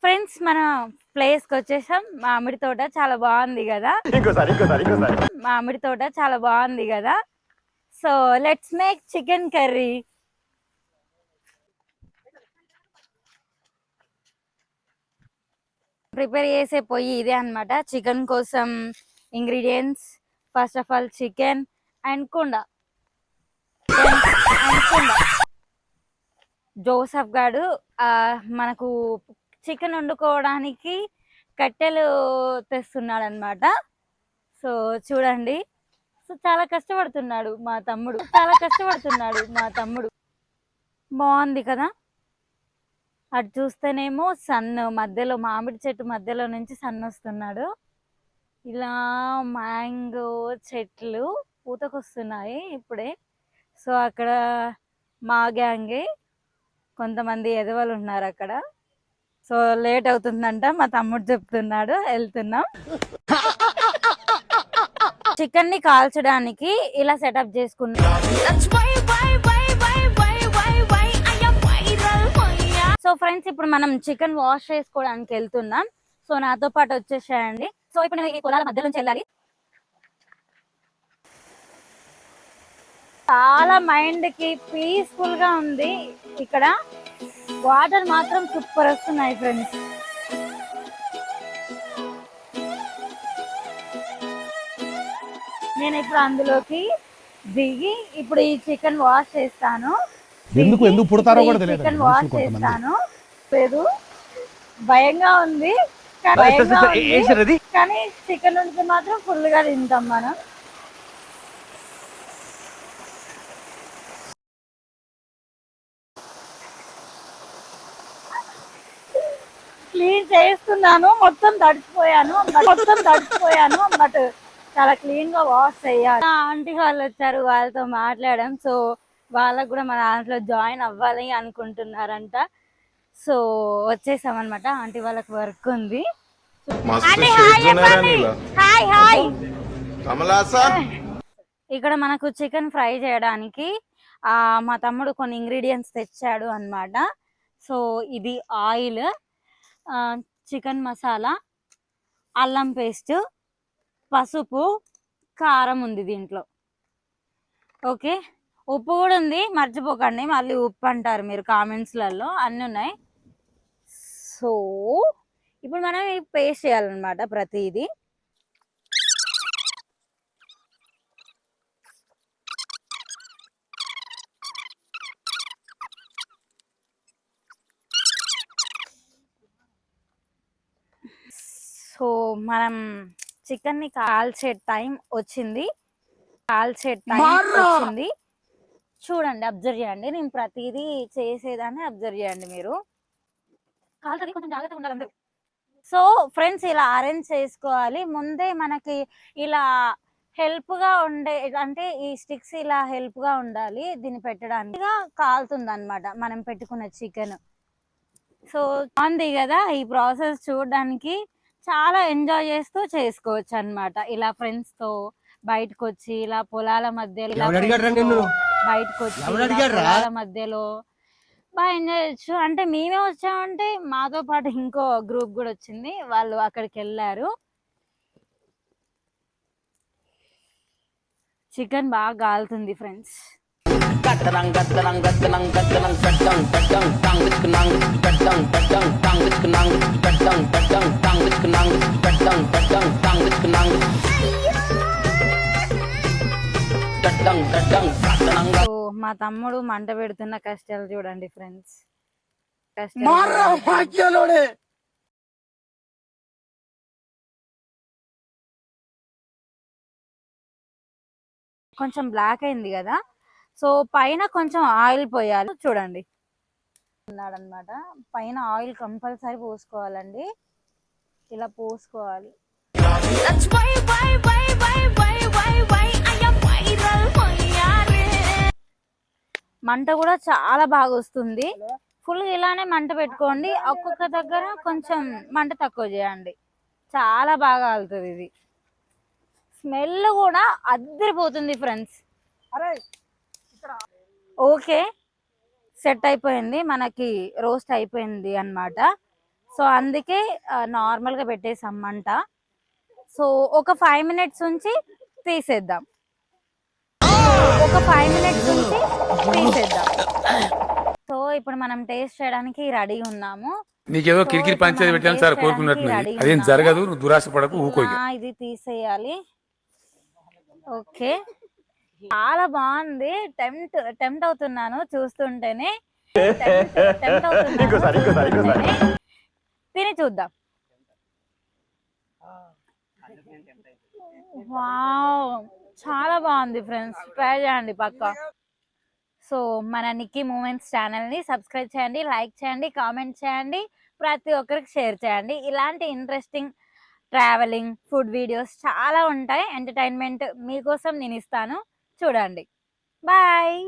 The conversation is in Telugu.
ఫ్రెండ్స్ మన ప్లేస్ కి వచ్చేసాం. మామిడి తోట చాలా బాగుంది కదా. మామిడి తోట చాలా బాగుంది కదా. So let's make chicken curry. Prepare చేసే పొయ్యి ఇదే అన్నమాట. చికెన్ కోసం ingredients first of all chicken and కుండ. జోసఫ్ గాడు మనకు చికెన్ వండుకోవడానికి కట్టెలు తెస్తున్నాడు అనమాట. సో చూడండి, సో చాలా కష్టపడుతున్నాడు మా తమ్ముడు. బాగుంది కదా. అటు చూస్తేనేమో సన్ మధ్యలో, మామిడి చెట్టు మధ్యలో నుంచి సన్ వస్తున్నాడు. ఇలా మ్యాంగో చెట్లు పూతకొస్తున్నాయి ఇప్పుడే. సో అక్కడ మా గ్యాంగే కొంతమంది ఎదవలు ఉన్నారు అక్కడ. సో లేట్ అవుతుందంట, మా తమ్ముడు చెప్తున్నాడు, వెళ్తున్నాం. చికెన్ ని కాల్చడానికి ఇలా సెటప్ చేసుకున్నాం. సో ఫ్రెండ్స్, ఇప్పుడు మనం చికెన్ వాష్ చేసుకోవడానికి వెళ్తున్నాం. సో నాతో పాటు వచ్చేసేయండి. సో ఇప్పుడు నేను ఈ పొలాల మధ్య నుంచి వెళ్ళాలి. చాలా మైండ్ కి పీస్ఫుల్ గా ఉంది ఇక్కడ. వాటర్ మాత్రం సూపర్ వస్తున్నాయి ఫ్రెండ్స్. నేను ఇప్పుడు అందులోకి దిగి ఇప్పుడు ఈ చికెన్ వాష్ చేస్తాను. చికెన్ వాష్ చేస్తాను. లేదు, భయంగా ఉంది కానీ చికెన్ ఉంటే మాత్రం ఫుల్ గా తింటాం మనం. క్లీన్ చేస్తున్నాను, మొత్తం తడిచిపోయాను బట్ చాలా క్లీన్ గా వాష్ చేయాలి. ఆంటీ వాళ్ళు వచ్చారు, వాళ్ళతో మాట్లాడాం. సో వాళ్ళకు కూడా మన దాంట్లో జాయిన్ అవ్వాలి అనుకుంటున్నారంట. సో వచ్చేసాం అనమాట. ఆంటీ వాళ్ళకి వర్క్ ఉంది. ఇక్కడ మనకు చికెన్ ఫ్రై చేయడానికి మా తమ్ముడు కొన్ని ఇంగ్రీడియంట్స్ తెచ్చాడు అన్నమాట. సో ఇది ఆయిల్, చికెన్ మసాలా, అల్లం పేస్ట్, పసుపు, కారం ఉంది దీంట్లో. ఓకే, ఉప్పు కూడా ఉంది, మర్చిపోకండి, మళ్ళీ ఉప్పు అంటారు మీరు కామెంట్స్లలో. అన్నీ ఉన్నాయి. సో ఇప్పుడు మనం ఈ పేస్ట్ చేయాలన్నమాట ప్రతిదీ. సో మనం చికెన్ ని కాల్చే టైం వచ్చింది. చూడండి, అబ్జర్వ్ చేయండి. నేను ప్రతిదీ చేసేదాన్ని అబ్జర్వ్ చేయండి మీరు. కాల్చది కొంచెం జాగ్రత్తగా ఉండాలి. సో ఫ్రెండ్స్, ఇలా అరేంజ్ చేసుకోవాలి. ముందే మనకి ఇలా హెల్ప్ గా ఉండే, అంటే ఈ స్టిక్స్ ఇలా హెల్ప్ గా ఉండాలి దీన్ని పెట్టడానికి. కాలుతుంది అనమాట మనం పెట్టుకున్న చికెన్. సో బాగుంది కదా. ఈ ప్రాసెస్ చూడడానికి చాలా ఎంజాయ్ చేస్తూ చేసుకోవచ్చు అన్నమాట. ఇలా ఫ్రెండ్స్ తో బయటకు వచ్చి ఇలా పొలాల మధ్యలో బాగా ఎంజాయ్ చేయొచ్చు. అంటే మేమే వచ్చామంటే మాతో పాటు ఇంకో గ్రూప్ కూడా వచ్చింది, వాళ్ళు అక్కడికి వెళ్ళారు. చికెన్ బాగా కాలుతుంది ఫ్రెండ్స్. మా తమ్ముడు మంట పెడుతున్న కష్టాలు చూడండి ఫ్రెండ్స్. కొంచెం బ్లాక్ అయింది కదా. సో పైన కొంచెం ఆయిల్ పోయాలి. చూడండి ఉన్నాడనమాట. పైన ఆయిల్ కంపల్సరీ పోసుకోవాలండి. ఇలా పోసుకోవాలి. మంట కూడా చాలా బాగా వస్తుంది. ఫుల్ ఇలానే మంట పెట్టుకోండి, ఒక్కొక్క దగ్గర కొంచెం మంట తక్కువ చేయండి, చాలా బాగా కాలుతుంది ఇది. స్మెల్ కూడా అద్దరిపోతుంది ఫ్రెండ్స్. ఓకే, సెట్ అయిపోయింది, మనకి రోస్ట్ అయిపోయింది అన్నమాట. సో అందుకే నార్మల్గా పెట్టేసాం మంట. సో ఒక 5 మినిట్స్ ఉంచి తీసేద్దాం, ఒక 5 మినిట్స్ ఉంచి తీసేద్దాం. సో ఇప్పుడు మనం టేస్ట్ చేయడానికి రెడీ ఉన్నాము. నీకేదో కిరికిరి పంచేది పెట్టాను సార్ కోరుకున్నట్టున్నది, అదేం జరగదు, నువ్వు దురాశ పడకు, ఊకో. ఇది తీసేయాలి. ఓకే, చాలా బాగుంది, టెంప్ట్ అవుతున్నాను చూస్తుంటేనే, తిని చూద్దాం. వావ్, చాలా బాగుంది ఫ్రెండ్స్, ట్రై చేయండి పక్కా. సో మన నిక్కీ మూమెంట్స్ ఛానల్ని సబ్స్క్రైబ్ చేయండి, లైక్ చేయండి, కామెంట్ చేయండి, ప్రతి ఒక్కరికి షేర్ చేయండి. ఇలాంటి ఇంట్రెస్టింగ్ ట్రావెలింగ్, ఫుడ్ వీడియోస్ చాలా ఉంటాయి, ఎంటర్టైన్మెంట్ మీకోసం నేను ఇస్తాను, చూడండి. బాయ్.